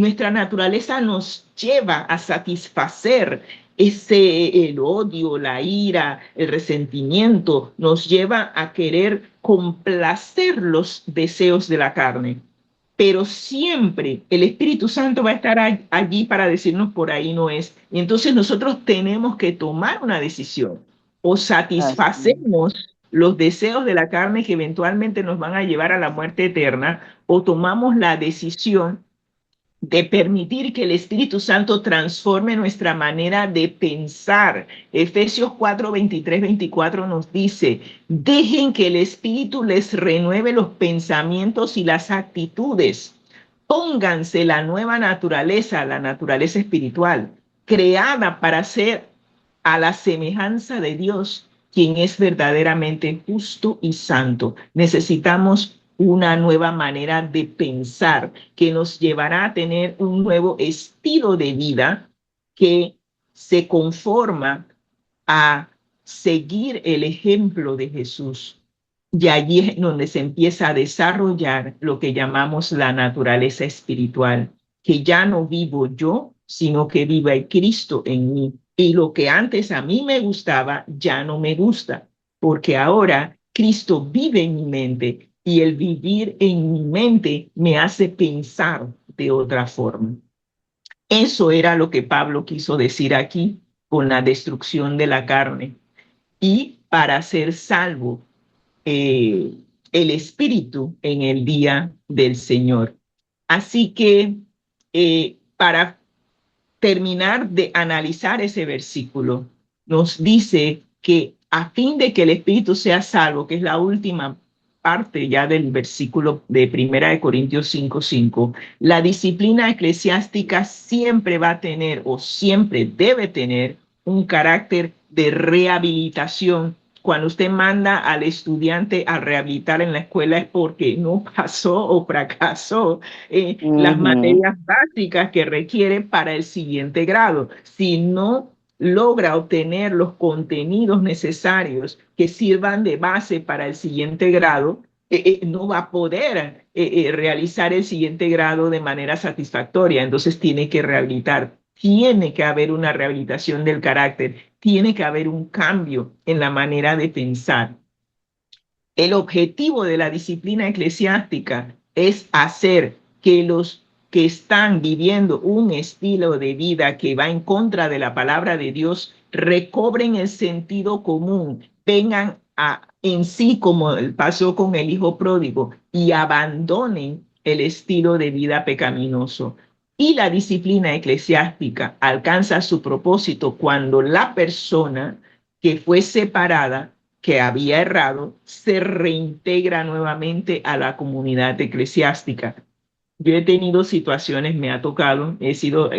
Nuestra naturaleza nos lleva a satisfacer el odio, la ira, el resentimiento, nos lleva a querer complacer los deseos de la carne. Pero siempre el Espíritu Santo va a estar allí para decirnos por ahí no es. Y entonces nosotros tenemos que tomar una decisión. O Así, satisfacemos los deseos de la carne que eventualmente nos van a llevar a la muerte eterna, o tomamos la decisión de permitir que el Espíritu Santo transforme nuestra manera de pensar. Efesios 4, 23, 24 nos dice, dejen que el Espíritu les renueve los pensamientos y las actitudes. Pónganse la nueva naturaleza, la naturaleza espiritual, creada para ser a la semejanza de Dios, quien es verdaderamente justo y santo. Necesitamos una nueva manera de pensar que nos llevará a tener un nuevo estilo de vida que se conforma a seguir el ejemplo de Jesús. Y allí es donde se empieza a desarrollar lo que llamamos la naturaleza espiritual, que ya no vivo yo, sino que viva el Cristo en mí. Y lo que antes a mí me gustaba, ya no me gusta, porque ahora Cristo vive en mi mente y el vivir en mi mente me hace pensar de otra forma. Eso era lo que Pablo quiso decir aquí con la destrucción de la carne. Y para ser salvo, eh, el espíritu en el día del Señor. Así que para terminar de analizar ese versículo, nos dice que a fin de que el espíritu sea salvo, que es la última parte ya del versículo de Primera de Corintios 5:5, la disciplina eclesiástica siempre va a tener o siempre debe tener un carácter de rehabilitación. Cuando usted manda al estudiante a rehabilitar en la escuela es porque no pasó o fracasó las ujú, materias básicas que requiere para el siguiente grado. Si no logra obtener los contenidos necesarios que sirvan de base para el siguiente grado, no va a poder realizar el siguiente grado de manera satisfactoria. Entonces tiene que rehabilitar, tiene que haber una rehabilitación del carácter, tiene que haber un cambio en la manera de pensar. El objetivo de la disciplina eclesiástica es hacer que los que están viviendo un estilo de vida que va en contra de la palabra de Dios recobren el sentido común, vengan en sí como pasó con el hijo pródigo y abandonen el estilo de vida pecaminoso. Y la disciplina eclesiástica alcanza su propósito cuando la persona que fue separada, que había errado, se reintegra nuevamente a la comunidad eclesiástica. Yo he tenido situaciones, me ha tocado, he sido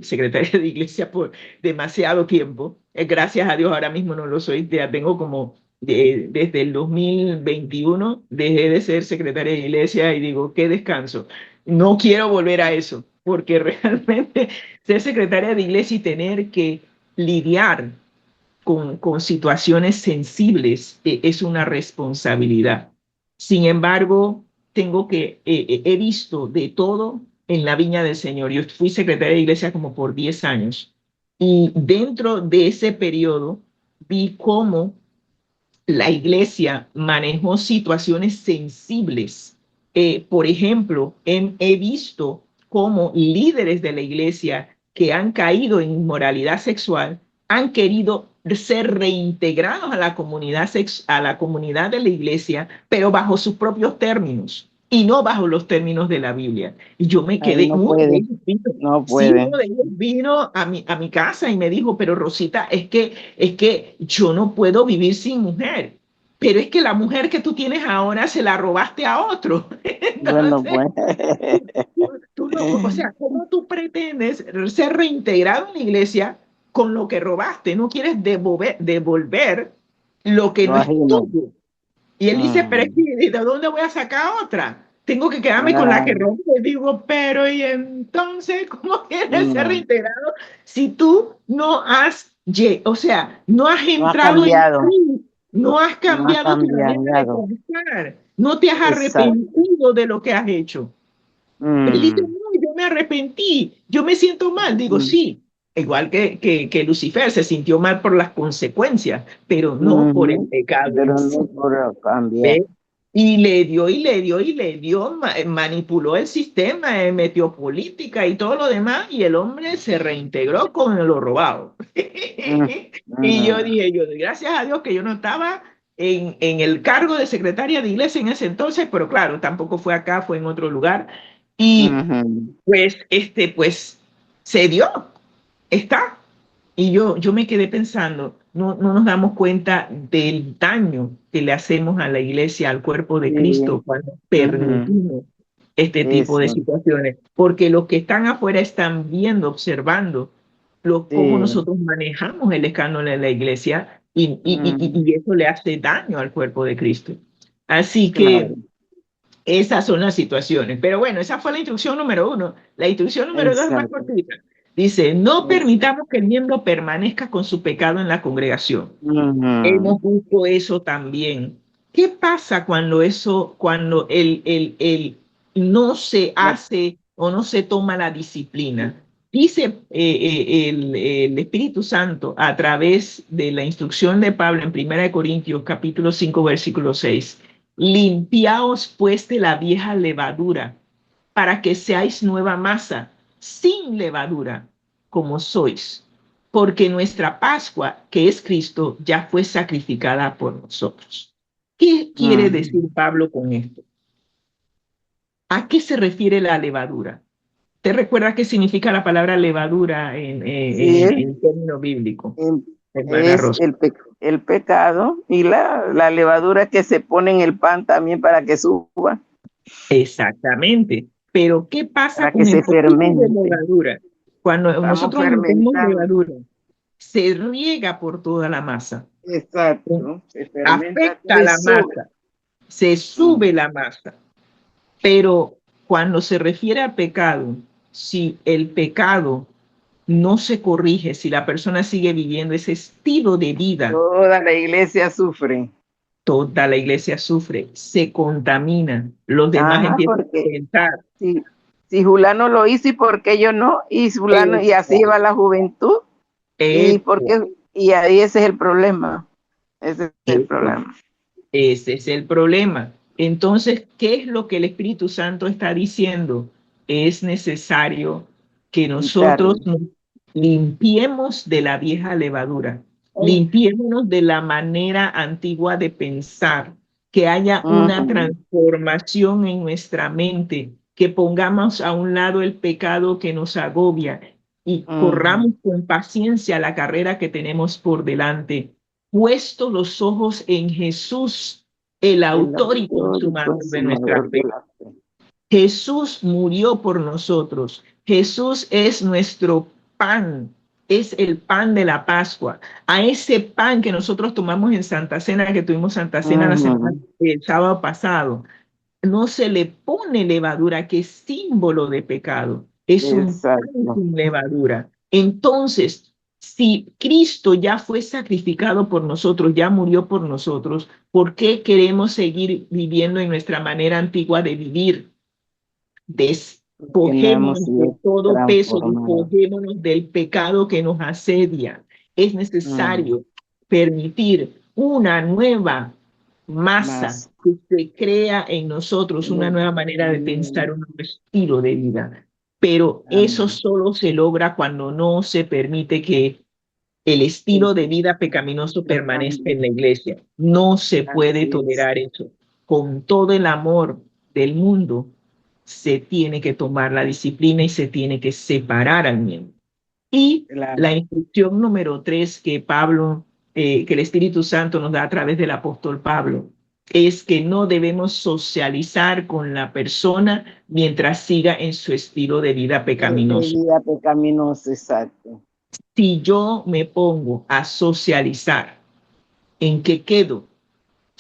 secretaria de iglesia por demasiado tiempo. Gracias a Dios ahora mismo no lo soy, ya tengo como desde el 2021 dejé de ser secretaria de iglesia y digo, qué descanso. No quiero volver a eso, porque realmente ser secretaria de iglesia y tener que lidiar con situaciones sensibles es una responsabilidad. Sin embargo, he visto de todo en la viña del Señor. Yo fui secretaria de iglesia como por 10 años y dentro de ese periodo vi cómo la iglesia manejó situaciones sensibles. Por ejemplo, he visto cómo líderes de la iglesia que han caído en inmoralidad sexual han querido ser reintegrados a la a la comunidad de la iglesia, pero bajo sus propios términos y no bajo los términos de la Biblia. Y yo me ahí quedé, no puede, no sí, puede. uno de ellos vino a mi casa y me dijo, pero Rosita, es que yo no puedo vivir sin mujer, pero es que la mujer que tú tienes ahora se la robaste a otro. Bueno, Entonces, pues. tú no, o sea, ¿cómo tú pretendes ser reintegrado en la iglesia con lo que robaste? No quieres devolver lo que Lo no es ajeno. tuyo. Y él dice, pero es Mm, que, ¿de dónde voy a sacar otra? Tengo que quedarme con la que claro, robé. Y digo, pero ¿y entonces cómo quieres ser no, reintegrado si tú no has, o sea, no has no has entrado en cambiado, ti, no has no has cambiado tu manera de cambiado. pensar, no te has Exacto. arrepentido de lo que has hecho? Él dice, no, Mm, me arrepentí, yo me siento mal. Digo, sí, igual que Lucifer se sintió mal por las consecuencias, pero no por el pecado Pero en sí. no por cambiar. ¿Ve? Y le dio, y le dio, y le dio, manipuló el sistema, metió política y todo lo demás, y el hombre se reintegró con lo robado. Y yo dije, yo, gracias a Dios que yo no estaba en el cargo de secretaria de iglesia en ese entonces, pero claro, tampoco fue acá, fue en otro lugar. Y pues, pues, se dio, está. Y yo me quedé pensando, no nos damos cuenta del daño que le hacemos a la iglesia, al cuerpo de Cristo, cuando permitimos este tipo de situaciones, porque los que están afuera están viendo, observando cómo nosotros manejamos el escándalo de la iglesia y eso le hace daño al cuerpo de Cristo. Así que esas son las situaciones. Pero bueno, esa fue la instrucción número 1. La instrucción número 2 es más cortita. Dice, no permitamos que el miembro permanezca con su pecado en la congregación. Hemos visto eso también. ¿Qué pasa cuando cuando el no se hace o no se toma la disciplina? Dice el Espíritu Santo a través de la instrucción de Pablo en 1 Corintios capítulo 5 versículo 6. Limpiaos pues de la vieja levadura para que seáis nueva masa, sin levadura, como sois, porque nuestra Pascua, que es Cristo, ya fue sacrificada por nosotros. ¿Qué quiere decir Pablo con esto? ¿A qué se refiere la levadura? ¿Te recuerdas qué significa la palabra levadura en término bíblico? Es el pecado y la levadura que se pone en el pan también para que suba. Exactamente. Pero ¿qué pasa Para con que el se poquito de fermente. levadura? Cuando Estamos nosotros metemos fermentando. levadura, se riega por toda la masa. Exacto. Se fermenta Afecta a y la sube. masa, se sube la masa. Pero cuando se refiere al pecado, si el pecado no se corrige, si la persona sigue viviendo ese estilo de vida, Toda la iglesia sufre. toda la iglesia sufre, se contamina, los demás empiezan a pensar. Si Fulano lo hizo y por qué yo no, y Fulano, y así va la juventud, y ahí ese es el problema. Ese es el problema. Ese es el problema. Entonces, ¿qué es lo que el Espíritu Santo está diciendo? Es necesario que nosotros nos limpiemos de la vieja levadura, limpiémonos de la manera antigua de pensar, que haya una transformación en nuestra mente, que pongamos a un lado el pecado que nos agobia y corramos con paciencia la carrera que tenemos por delante, puesto los ojos en Jesús, el autor y consumador de nuestra fe. Jesús murió por nosotros. Jesús es nuestro pan, es el pan de la Pascua. A ese pan que nosotros tomamos en Santa Cena, que tuvimos Santa Cena el sábado pasado, no se le pone levadura, que es símbolo de pecado. Es un pan sin levadura. Entonces, si Cristo ya fue sacrificado por nosotros, ya murió por nosotros, ¿por qué queremos seguir viviendo en nuestra manera antigua de vivir? Despojémonos de todo peso, despojémonos del pecado que nos asedia. Es necesario permitir una nueva masa que se crea en nosotros, una nueva manera de pensar, un nuevo estilo de vida. Pero eso solo se logra cuando no se permite que el estilo de vida pecaminoso permanezca en la iglesia. No se puede tolerar eso. Con todo el amor del mundo, se tiene que tomar la disciplina y se tiene que separar al miembro. Y la instrucción número 3 que que el Espíritu Santo nos da a través del apóstol Pablo, es que no debemos socializar con la persona mientras siga en su estilo de vida pecaminoso. De vida pecaminoso, exacto. Si yo me pongo a socializar, ¿en qué quedo?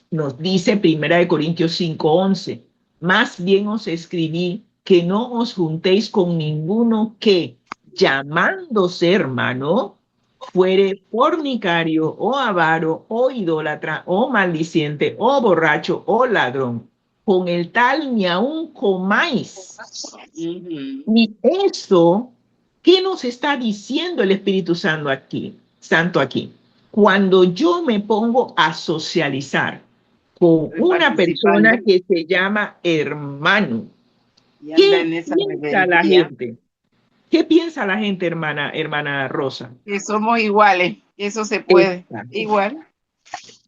Nos dice 1 Corintios 5:11, más bien os escribí que no os juntéis con ninguno que, llamándose hermano, fuere fornicario o avaro o idólatra o maldiciente o borracho o ladrón. con el tal ni aún comáis. Y eso, ¿qué nos está diciendo el Espíritu Santo aquí? Cuando yo me pongo a socializar con una persona que se llama hermano, ¿qué piensa la gente? ¿Qué piensa la gente, hermana Rosa? Que somos iguales, eso se puede. Igual.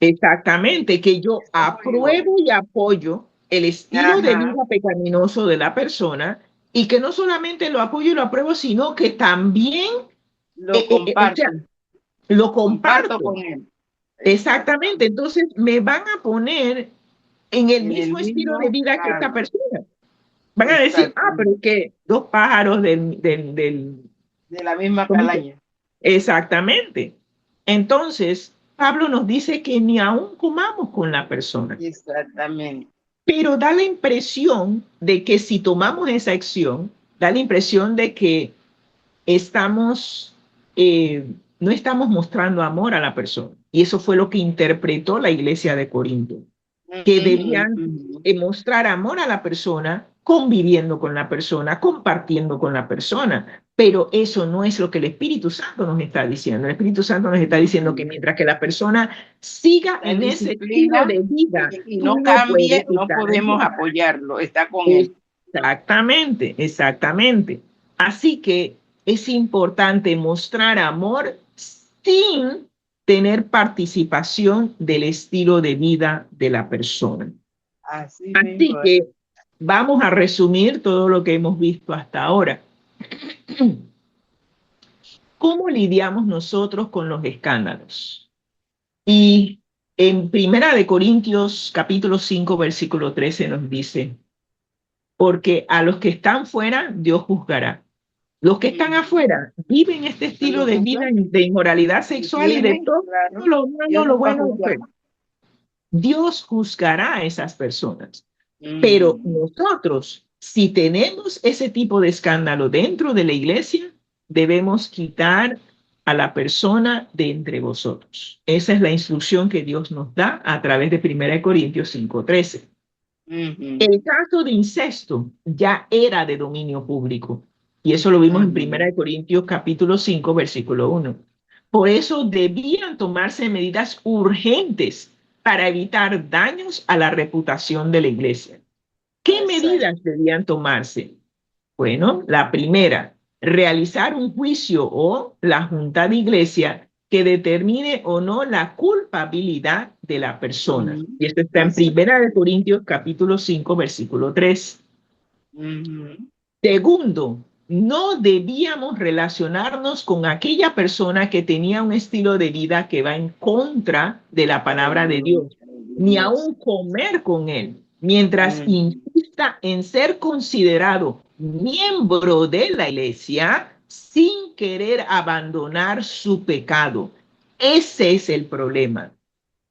Exactamente, que yo apruebo y apoyo el estilo de vida pecaminoso de la persona y que no solamente lo apoyo y lo apruebo, sino que también lo comparto. Lo comparto con él. Exactamente, entonces me van a poner en el mismo estilo de vida que esta persona. Van a decir, pero es que dos pájaros de la misma calaña. Exactamente. Entonces, Pablo nos dice que ni aún comamos con la persona. Exactamente. Pero da la impresión de que si tomamos esa acción, da la impresión de que no estamos mostrando amor a la persona. Y eso fue lo que interpretó la iglesia de Corinto, que debían mostrar amor a la persona, conviviendo con la persona, compartiendo con la persona. Pero eso no es lo que el Espíritu Santo nos está diciendo. El Espíritu Santo nos está diciendo que mientras que la persona siga en ese estilo de vida y no cambie, no podemos apoyarlo, está con él. Exactamente, exactamente. Así que es importante mostrar amor sin tener participación del estilo de vida de la persona. Así que vamos a resumir todo lo que hemos visto hasta ahora. ¿Cómo lidiamos nosotros con los escándalos? Y en Primera de Corintios, capítulo 5, versículo 13 nos dice, porque a los que están fuera, Dios juzgará. Los que están afuera viven este estilo de vida de inmoralidad sexual y de todo lo malo, lo bueno, lo bueno. Dios juzgará a esas personas. Pero nosotros, si tenemos ese tipo de escándalo dentro de la iglesia, debemos quitar a la persona de entre vosotros. Esa es la instrucción que Dios nos da a través de 1 Corintios 5:13. El caso de incesto ya era de dominio público. Y eso lo vimos en 1 Corintios capítulo 5, versículo 1. Por eso debían tomarse medidas urgentes para evitar daños a la reputación de la iglesia. ¿Qué medidas debían tomarse? Bueno, la primera, realizar un juicio o la junta de iglesia que determine o no la culpabilidad de la persona. Y esto está en 1 Corintios capítulo 5, versículo 3. Segundo, no debíamos relacionarnos con aquella persona que tenía un estilo de vida que va en contra de la palabra de Dios, ni aún comer con él, mientras insista en ser considerado miembro de la iglesia sin querer abandonar su pecado. Ese es el problema.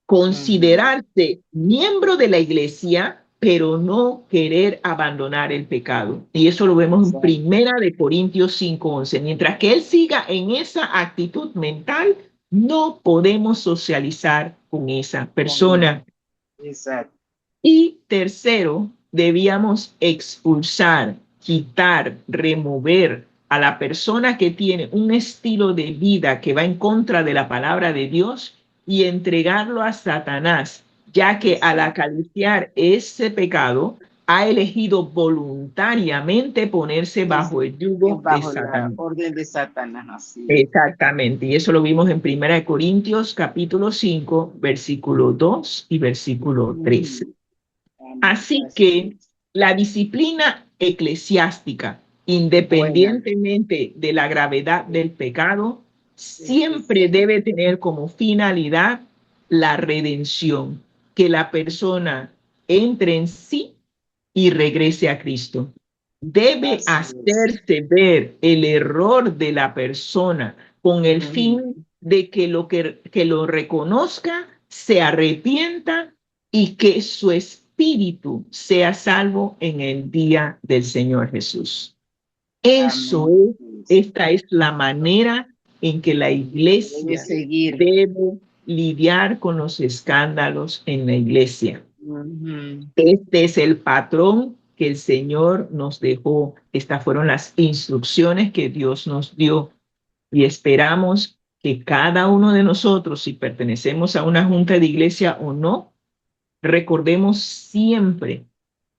Considerarse miembro de la iglesia, pero no querer abandonar el pecado. Y eso lo vemos en 1 Corintios 5:11. Mientras que él siga en esa actitud mental, no podemos socializar con esa persona. Exacto. Y tercero, debíamos expulsar, quitar, remover a la persona que tiene un estilo de vida que va en contra de la palabra de Dios y entregarlo a Satanás, ya que al acariciar ese pecado, ha elegido voluntariamente ponerse bajo el yugo de Satanás. La orden de Satanás, así. Exactamente, y eso lo vimos en 1 Corintios capítulo 5, versículo 2 y versículo 3. Así que la disciplina eclesiástica, independientemente de la gravedad del pecado, siempre debe tener como finalidad la redención, que la persona entre en sí y regrese a Cristo. Debe hacerse ver el error de la persona con el fin de que lo reconozca, se arrepienta y que su espíritu sea salvo en el día del Señor Jesús. Esta es la manera en que la iglesia debe lidiar con los escándalos en la iglesia. Este es el patrón que el Señor nos dejó. Estas fueron las instrucciones que Dios nos dio y esperamos que cada uno de nosotros, si pertenecemos a una junta de iglesia o no, recordemos siempre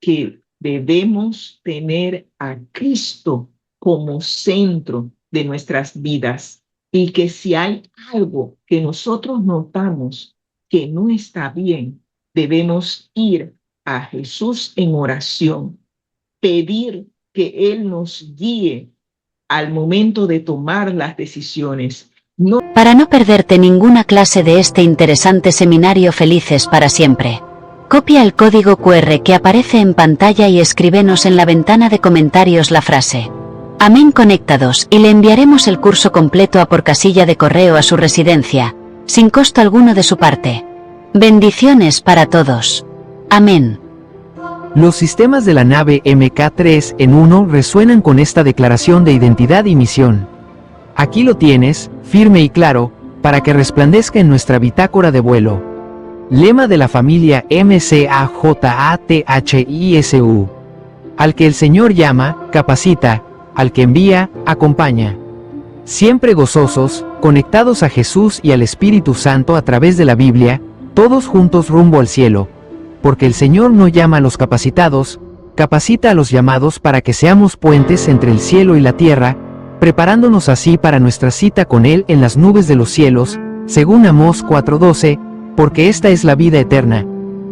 que debemos tener a Cristo como centro de nuestras vidas y que si hay algo que nosotros notamos que no está bien, debemos ir a Jesús en oración, pedir que Él nos guíe al momento de tomar las decisiones. Para no perderte ninguna clase de este interesante seminario Felices para Siempre, copia el código QR que aparece en pantalla y escríbenos en la ventana de comentarios la frase Amén conectados y le enviaremos el curso completo por casilla de correo a su residencia, sin costo alguno de su parte. Bendiciones para todos. Amén. Los sistemas de la nave MK3 en 1 resuenan con esta declaración de identidad y misión. Aquí lo tienes, firme y claro, para que resplandezca en nuestra bitácora de vuelo. Lema de la familia MCAJATHISU. Al que el Señor llama, capacita, al que envía, acompaña. Siempre gozosos, conectados a Jesús y al Espíritu Santo a través de la Biblia, todos juntos rumbo al cielo. Porque el Señor no llama a los capacitados, capacita a los llamados para que seamos puentes entre el cielo y la tierra, preparándonos así para nuestra cita con Él en las nubes de los cielos, según Amós 4:12, porque esta es la vida eterna,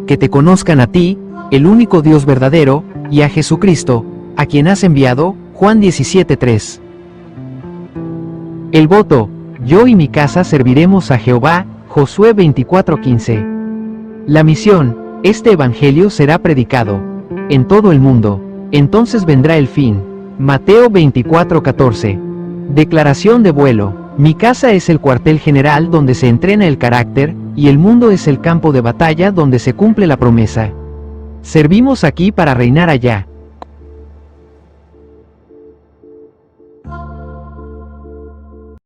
que te conozcan a ti, el único Dios verdadero, y a Jesucristo, a quien has enviado, Juan 17:3. El voto, yo y mi casa serviremos a Jehová, Josué 24:15. La misión, este evangelio será predicado en todo el mundo, entonces vendrá el fin. Mateo 24:14. Declaración de vuelo. Mi casa es el cuartel general donde se entrena el carácter, y el mundo es el campo de batalla donde se cumple la promesa. Servimos aquí para reinar allá.